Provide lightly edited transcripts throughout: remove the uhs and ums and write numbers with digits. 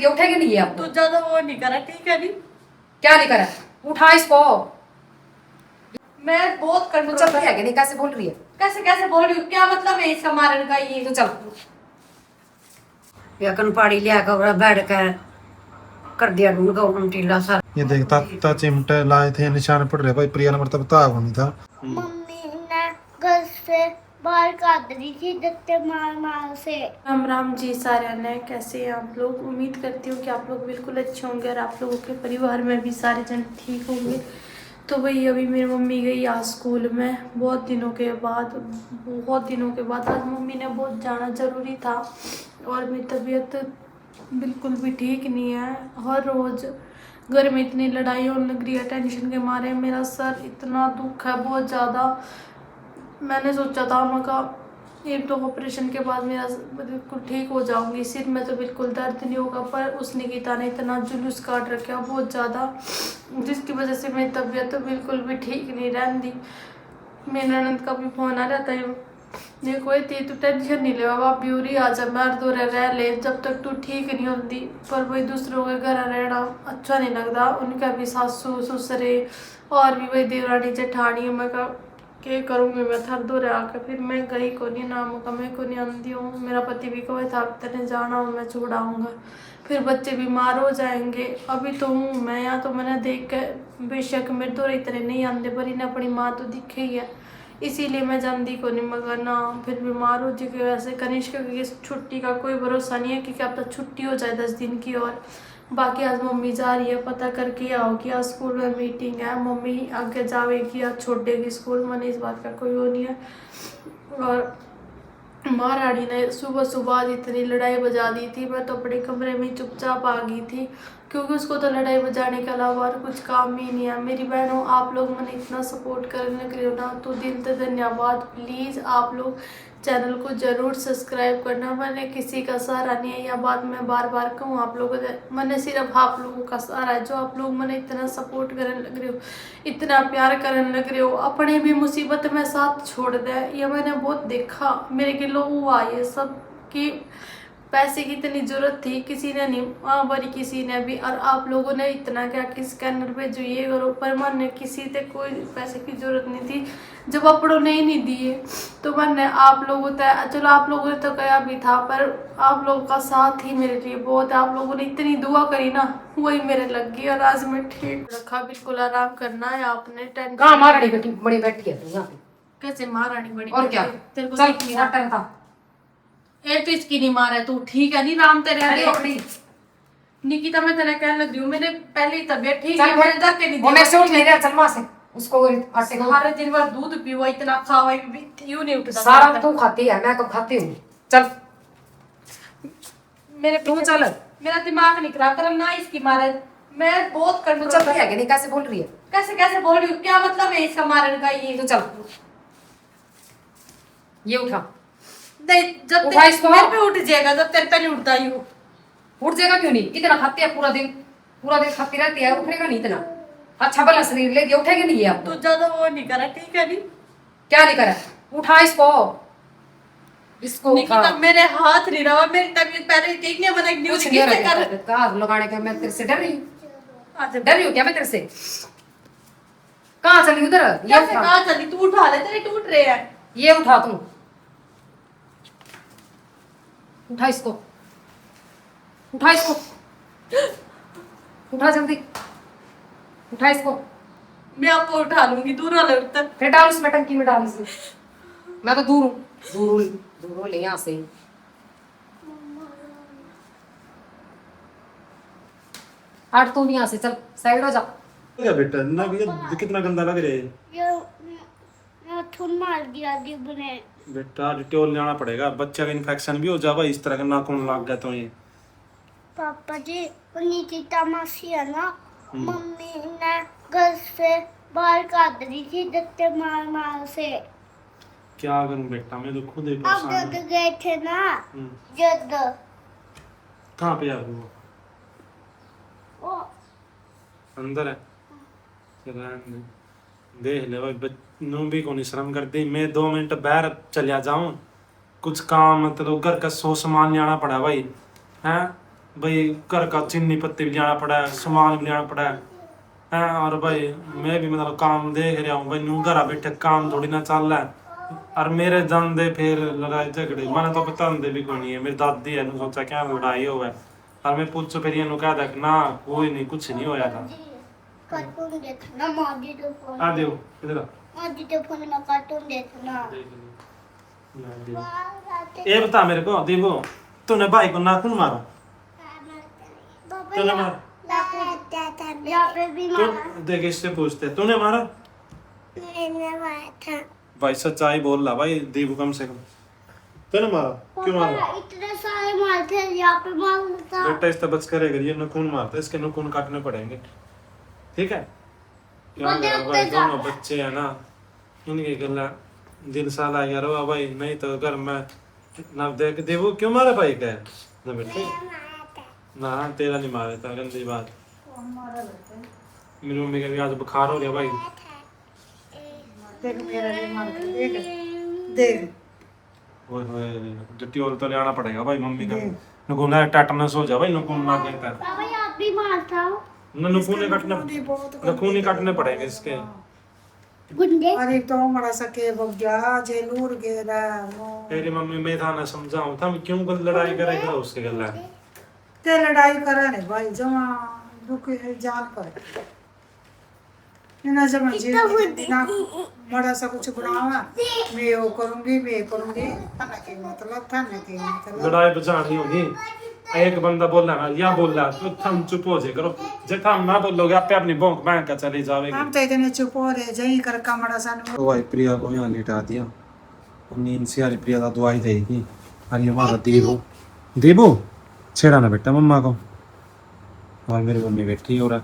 ये उठेगी नहीं है अब तू ज्यादा वो नहीं करा, ठीक है नहीं? क्या नहीं करा? उठा इसको। मैं बहुत तू कंट्रोल चल रही है कि नहीं? कैसे बोल रही है? कैसे कैसे बोल रही हूँ? क्या मतलब है इसका मारने का? ये तू चल। यकन पाड़ी लिया कर बैठ कर कर दिया ढूंढ का उल्टीला सा। ये देखता ता चिमटे लाए थे, निशान पड़ रहे भाई। प्रिया ने मतलब ताव नहीं था। मम्मी ने घर से बाहर काट दी थी दत्ते मार मार से। राम राम जी सारे ने, कैसे हैं आप लोग? उम्मीद करती हूँ कि आप लोग बिल्कुल अच्छे होंगे और आप लोगों के परिवार में भी सारे जन ठीक होंगे। तो वही अभी मेरी मम्मी गई आज स्कूल में, बहुत दिनों के बाद आज मम्मी ने बहुत जाना ज़रूरी था। और मेरी तबीयत बिल्कुल भी ठीक नहीं है। हर रोज़ घर में इतनी लड़ाई होने लग रही है, टेंशन के मारे मेरा सर इतना दुख है बहुत ज़्यादा। मैंने सोचा था मैं कहा एक तो ऑपरेशन के बाद मेरा बिल्कुल ठीक हो जाऊंगी, सिर में तो बिल्कुल दर्द नहीं होगा, पर उस निकिता ने इतना जुलूस काट रखा बहुत ज़्यादा, जिसकी वजह से मेरी तबीयत तो बिल्कुल भी ठीक नहीं रहती। मेरे ननद का भी फोन आ रहा था, देखो ये तू टेंशन नहीं ले बाबा, ब्यूरी आ जा मार दो रह ले जब तक तू ठीक नहीं होती। पर वही दूसरों के घर रहना अच्छा नहीं लगता, उनका भी सासू ससुरे और भी वही देवरानी जेठानी। मैं कहा क्या करूँगी मैं, थर दो रहा आकर फिर मैं गई को नहीं, नामों का मैं को नहीं आंदी हूँ। मेरा पति भी कहे था तेने जाना हूँ मैं छुड़ाऊँगा, फिर बच्चे बीमार हो जाएंगे। अभी तो हूँ मैं यहाँ, तो मैंने देख के बेशक मेरे दो इतने नहीं आते, पर इन्हें अपनी माँ तो दिखे ही है, इसीलिए मैं जानती को नहीं। मगर ना फिर बीमार हो जाए, वैसे कनिष्क की छुट्टी का कोई भरोसा नहीं है कि क्या पता छुट्टी हो जाए 10 दिन की। और बाकी आज मम्मी जा रही है, पता करके आओ कि आज स्कूल में मीटिंग है, मम्मी आगे जाएगी आज छोड़ेगी स्कूल, मैंने इस बात का कोई वो नहीं है। और महारानी ने सुबह सुबह आज इतनी लड़ाई बजा दी थी, मैं तो अपने कमरे में चुपचाप आ गई थी, क्योंकि उसको तो लड़ाई बजाने के अलावा और कुछ काम ही नहीं है। मेरी बहनों आप लोग मैंने इतना सपोर्ट करने के लिए ना, तो दिल से धन्यवाद। प्लीज़ आप लोग चैनल को ज़रूर सब्सक्राइब करना। मैंने किसी का सहारा नहीं है, यह बात मैं बार बार कहूँ आप लोगों से, मैंने सिर्फ आप लोगों का सहारा है, जो आप लोग मैंने इतना सपोर्ट करने लग रहे हो, इतना प्यार करने लग रहे हो, अपने भी मुसीबत में साथ छोड़ दे। ये मैंने बहुत देखा, मेरे के लोग हुआ ये सब कि पैसे की इतनी ज़रूरत थी, किसी ने नहीं भरी किसी ने भी, और आप लोगों ने इतना क्या कि स्कैनर पे जो ये करो, पर मैंने किसी से कोई पैसे की ज़रूरत नहीं थी, जब अपनों ने ही नहीं दिए तो मैंने आप लोगों तय, चलो आप लोगों ने तो कहा भी था, पर आप लोगों का साथ ही मेरे लिए बहुत है। आप लोगों ने इतनी दुआ करी ना, वही मेरे लग गई और आज मैं ठीक रखा। बिल्कुल आराम करना है आपने, टेंशन कहाँ महारानी बेटी बड़ी बैठी है तू यहाँ पे? कैसे महारानी बड़ी? और क्या? तेरे को चल दिख नहीं क्या रहा? टाइम था? एक तो इसकी नहीं मारा है तू, ठीक है नहीं राम तेरे अरे आगे। पकड़ी। निकिता मैं तेरा कहने लग रही हूँ, मेरे पहले ही तबीयत ठीक चल है, मैंने धक्के नहीं वो दिए। मेरे से उठ नहीं रहा, चल वहाँ से उसको आटे को। सारे दिन भर दूध पीवा, इतना खावा भी यूं नहीं उठता सारा तू खाती है, मैं कब खाती हूँ? चल मेरे तू चल। मेरा दिमाग नहीं खराब कर ना इसकी मारे, मैं बहुत तू कंट्रोल चल रही है कि नहीं? कैसे बोल रही है? कैसे कैसे बोल रही हूँ? क्या मतलब है इसका मारने का? ये तू चल, ये उठा। नहीं, जब उठा इसको। मेरे पे उठ जाएगा, जब तेरे पे नहीं उठता यूं। उठ जाएगा क्यों नहीं? इतना खाती है पूरा दिन खाती रहती है, उठेगा नहीं इतना? अच्छा भला शरीर लेके उठेगी नहीं है अब? तू ज्यादा वो नहीं करा, ठीक है नहीं? क्या नहीं करा? उठा इसको उठा। निकिता मेरे हाथ नहीं रहा, मेरी तबीयत पहले ठीक नहीं, मैंने न्यूज कुछ नहीं किससे कर रहा कार लगाने का। मैं तेरे से डर रही हूँ? आज डर रही हूँ क्या मैं तेरे से? कहाँ चली उधर? ये कैसे उठा, कहाँ चली? तू उठा ले, तेरे टूट रहे हैं। ये उठा तू। उठा इसको, उठा इसको, उठा जल्दी, उठा इसको। मैं आपको उठा लूंगी, दूर वाले उठता। फिर डाल उसमें, टंकी में डाल इसे। मैं तो दूर हूँ, दूर हो ले यहाँ से। हट तू यहाँ से, चल साइड हो जा। क्या बेटा ना, ये कितना गंदा लग रहा है। ये थून मार दिया दिब ने। बेटा डिटोल जाना पड़ेगा, बच्चा का इन्फेक्शन भी हो जाएगा इस तरह का, नाखून लग गया तो ये। पापा जी वो निकिता मासी है ना, मम्मी ने घर से बाहर काट दी थी दत्ते मार मार से। क्या करूं बेटा, मैं तो खुद ही अब परेशान जब हूं। गए थे ना, जब कहाँ पे है वो? वो अंदर है? चल रहने दे। देख ले भाई, नू भी को नहीं शर्म करती। मैं 2 मिनट बाहर चलिया जाऊं, कुछ काम मतलब घर का सो सामान लाना पड़ा भाई, हैं? भाई घर का चीनी पत्ती भी लाना पड़ा है, सामान भी लाना पड़ा है। और भाई मैं भी मतलब काम देख रहा हूँ भाई, नू घर बैठे काम थोड़ी ना चल रहा है। और मेरे जानदे फिर लड़ाई झगड़े मैंने तो पता भी कोई नहीं है। मेरी दादी है, सोचा क्या लड़ाई हो है, और मैं पूछो फिर ये कह था ना कोई नहीं, कुछ नहीं होया था। कार्टून देखना माजी तो फोन आ देव इधर आ। माजी तो फोन में कार्टून देखना। ये बता मेरे को देवो, तूने भाई को नाखून मारा? तूने मारा? यहाँ पे भी तू मारा। देख इससे पूछते तूने मारा? मैंने मारा था। भाई सच्चाई बोल रहा भाई देवो, कम से कम तूने मारा? क्यों मारा? पापा इतने सारे मार थे, यहाँ पे मार था। बेटा इससे बच करेगा, ये नखून मारता है, इसके नखून काटने पड़ेंगे, ठीक है? क्या बंदे करें उत्ते भाई, जा। दोनों बच्चे हैं ना, इनकी गल्ला दिल साला यार हुआ भाई, नहीं तो घर में ना देख देवो क्यों मारा भाई का ना बेटे? ना तेरा नहीं मारा था, गंदी बात। मेरी मम्मी का भी आज बुखार हो गया भाई। देख मेरा भी मार के देख देख ओए होए जट्टी और तो ले आना पड़ेगा भाई मम्मी का, नखून टेटनस हो जा भाई, नखून मार के कर पापा यहाँ भी मार था। नखून ही काटने पड़ेंगे इसके। गुंडे। अरे तो मरा सके बग गया जेलूर गेरा तेरी मम्मी मैं था ना समझाऊं था, क्यों लड़ाई करेगा उसके गला? ते लड़ाई करे ने भाई जमा दुख है जान पर इना जमा जी ना मरा सा कुछ बनावा मैं वो करूंगी थाना के मतलब लड़ाई बचानी होगी। एक बंदा बोला ना या बोला तो थम चुप हो जाए करो, जब थम ना बोलोगे आपे अपनी भौंक बैंक का चली जाएगी। हम तो इतने चुप हो रहे जही कर कमरा सन तो भाई प्रिया को यहाँ लिटा दिया, नींद से आ रही, प्रिया का दवाई देगी। और ये हमारा देवो छेड़ा ना बेटा मम्मा को। और मेरी मम्मी बैठी हो रहा,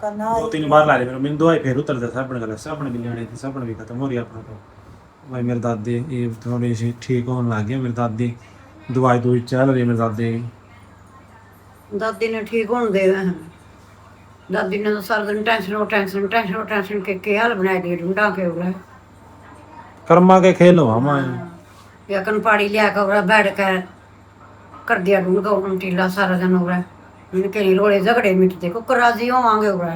दो तीन बार ला रही मेरी मम्मी दवाई, फिर उतर जाता अपने गले से, अपने भी लेने थी, अपने भी खत्म हो रही अपना। तो भाई मेरी दादी ये थोड़ी सी ठीक होने लग गई, मेरी दादी दवाई दुई चल रही है मेरी दादी ने ठीक होने दे दादी ने तो सारा दिन टेंशन के हाल बना दिए ढूंढा के उड़ा कर्मा के खेल हो हमारे। या कन पाड़ी लिया के उड़ा बैठ कर दिया ढूंढ का टीला सारा दिन उड़ा इनके लिए रोड़े झगड़े मिटते को राजी होवांगे उड़ा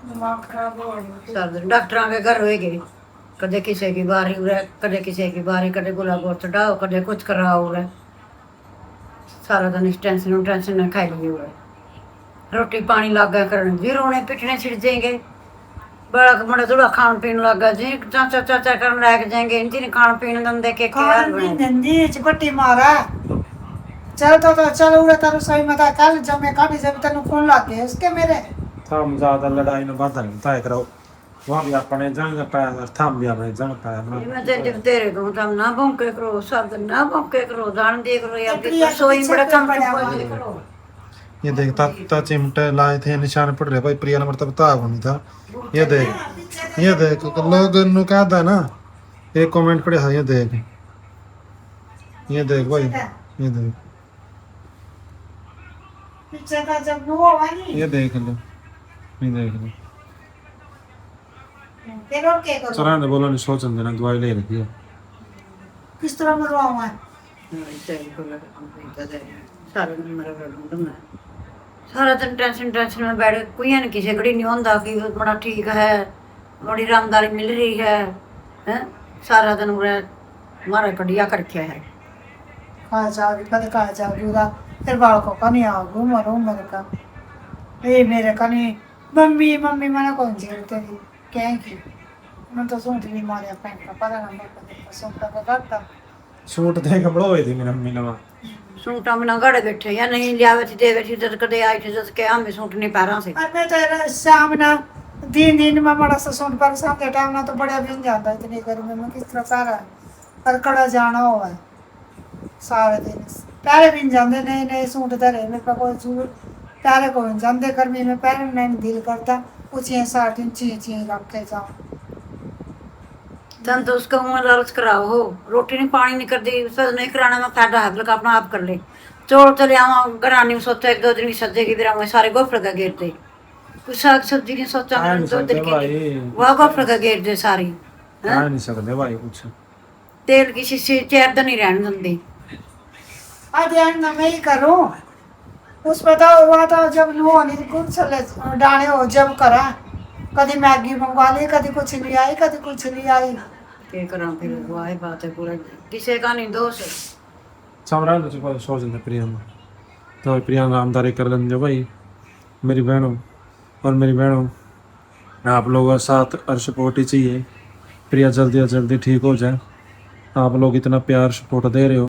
दिमाग खराब हो सारा दिन डॉक्टर के घर हुए गए, कदे किसी की बारी उड़ा कदे किसी की बारी, कदे गुलाब चढ़ाओ कदे कुछ कराओ उड़ा सारा दिन इस टेंशन में खाई लिए उड़ा रोटी पानी लग गया करने जी रोने पिटने छिड़ जाएंगे, बड़ा बड़ा थोड़ा खान पीन लग गया जी चाचा करने लग जाएंगे, इनकी खान पीन दंदे के चिपट्टी मारा चल तो चल उड़ा तारो सही मत कल जब मैं काटी जब तेन फोन लग गए उसके मेरे थम ज्यादा लड़ाई में बाधा नहीं तय करो, वहाँ भी अपने जंग पैर थम भी अपने जंग पैर ना। मैं तेरे को तुम ना भौंके करो सब ना भौंके करो जान दे करो या सोई बड़ा कम करो। ये देख ता चिमटे लाए थे निशान पड़ रहे भाई, प्रिया नंबर तब ताब नहीं था। ये देख लोग नु कहता है ना, एक कमेंट पड़े है, ये देख भाई ये देख पीछे का जब वो वाली ये देख लो ये देख लो फिर और क्या करो चला ने बोला नहीं सोचन देना दवाई ले रखी है किस तरह मरवाऊं मैं सारा दिन टेंशन में बैठ कोई न किसी घड़ी नहीं होता कि बड़ा ठीक है बड़ी रामदारी मिल रही है हैं सारा दिन हमारा कड़िया करके है कहाँ जाओगी कद कहाँ जाओगी फिर बाल को कहीं आओ मरो मेरे का ये मेरे का नहीं मम्मी मैंने कौन सी तेरी क्या की मैं तो सूट भी मारे पैंट का पता ना सूट का करता सूट दे कपड़ो हुए थी मेरी मम्मी ने सूटा में गड़े बैठे या नहीं लियावे थी देवे थी जब कदे आई थी जब के हम सूट नहीं पैरा से मैं तो शाम ना दिन में बड़ा सा सूट पर शाम के टाइम ना तो बड़ा बिन जाता इतनी गर्मी में किस तरह सारा पर कड़ा जाना हुआ सारे दिन पहले बिन जाते नए सूट धरे मेरे पास कोई सूट पहले को जाते गर्मी में पहले नहीं दिल करता ऊँची साठ इंची रखे जाओ तन तो उसका मुँह लालच कराओ हो रोटी नहीं पानी नहीं कर दी सज नहीं कराना मैं फायदा है बल्कि अपना आप कर ले चोर चले आवा घरानी में सोचा एक दो दिन की सजेगी फिर हमें सारे गोफड़ का घेर दे कुछ साग सब्जी नहीं सोचा दो दिन की वह गोफड़ का घेर दे सारी नहीं सकते भाई कुछ तेल की शीशी 4 दिन ही रहने देंदी। अध्ययन मैं ही करूँ उसमें तो हुआ तो जब लू होनी कुछ डाने हो जब करा कभी मैगी मंगवा ली कभी कुछ नहीं आई कभी कुछ नहीं आई। के करा फिर वाह बात है पूरा किसी का नहीं दोष। सामरान तो चुप सो जाते प्रिया में तो प्रिया नामदारी कर लेंगे भाई मेरी बहनों और मेरी बहनों आप लोगों का साथ और सपोर्ट ही चाहिए। प्रिया जल्दी से जल्दी ठीक हो जाए। आप लोग इतना प्यार सपोर्ट दे रहे हो।